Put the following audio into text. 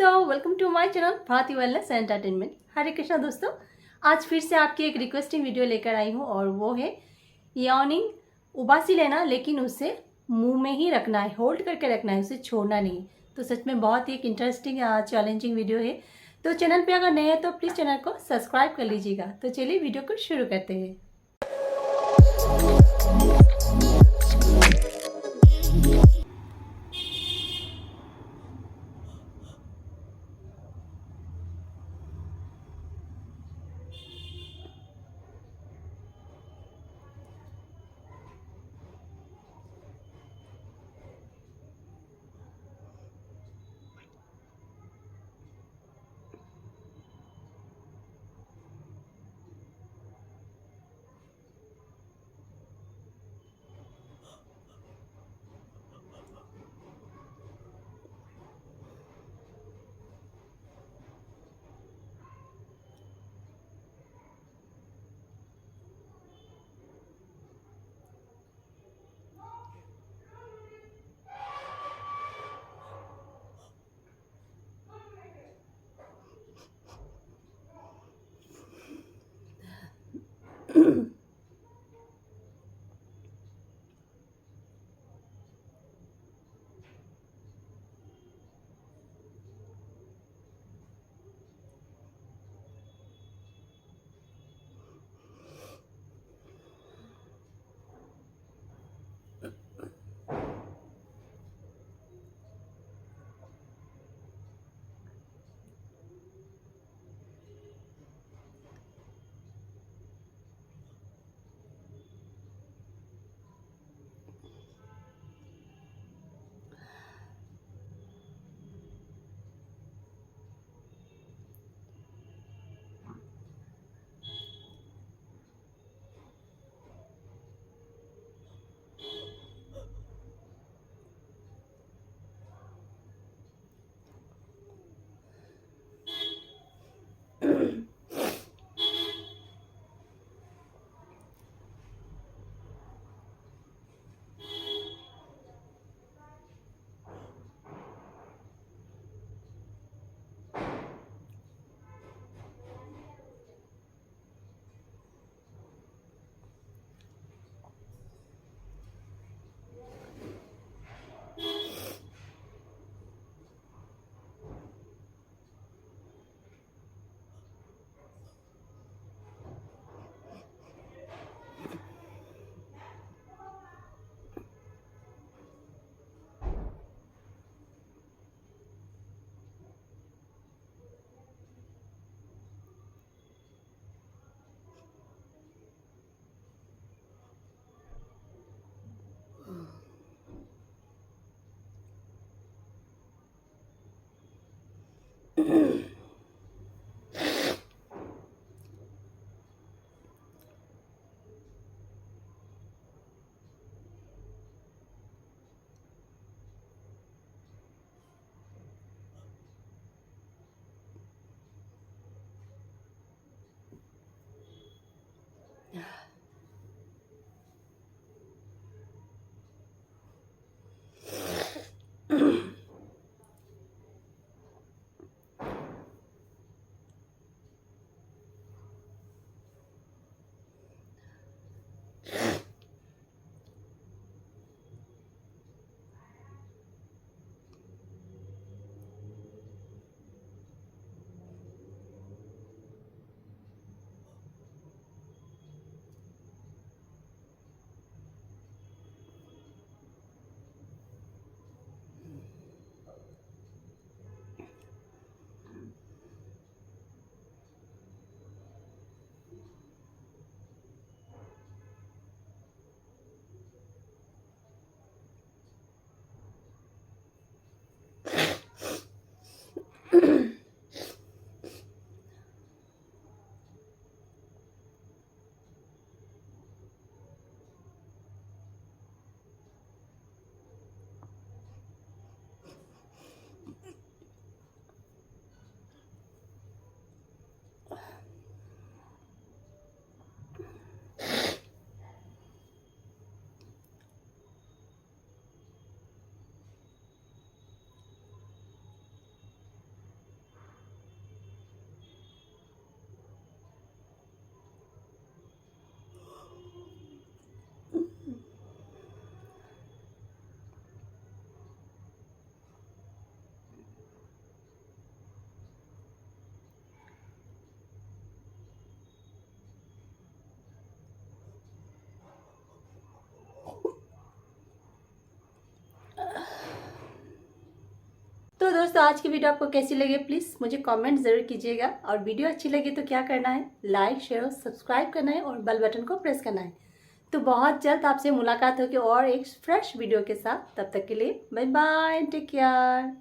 दोस्तों, welcome to my channel Bharti wellness entertainment. Hare Krishna दोस्तों, आज फिर से आपकी एक रिक्वेस्टिंग वीडियो लेकर आई हूँ और वो है यार्निंग। उबासी लेना, लेकिन उसे मुंह में ही रखना है, होल्ड करके रखना है, उसे छोड़ना नहीं। तो सच में बहुत ही एक इंटरेस्टिंग चैलेंजिंग वीडियो है। तो चैनल पे अगर नए हैं तो प्लीज़ चैनल को सब्सक्राइब कर लीजिएगा। तो चलिए वीडियो को शुरू करते हैं। तो दोस्तों आज की वीडियो आपको कैसी लगी प्लीज़ मुझे कमेंट ज़रूर कीजिएगा, और वीडियो अच्छी लगी तो क्या करना है, लाइक शेयर और सब्सक्राइब करना है और बेल बटन को प्रेस करना है। तो बहुत जल्द आपसे मुलाकात होगी और एक फ्रेश वीडियो के साथ। तब तक के लिए बाय बाय, टेक केयर।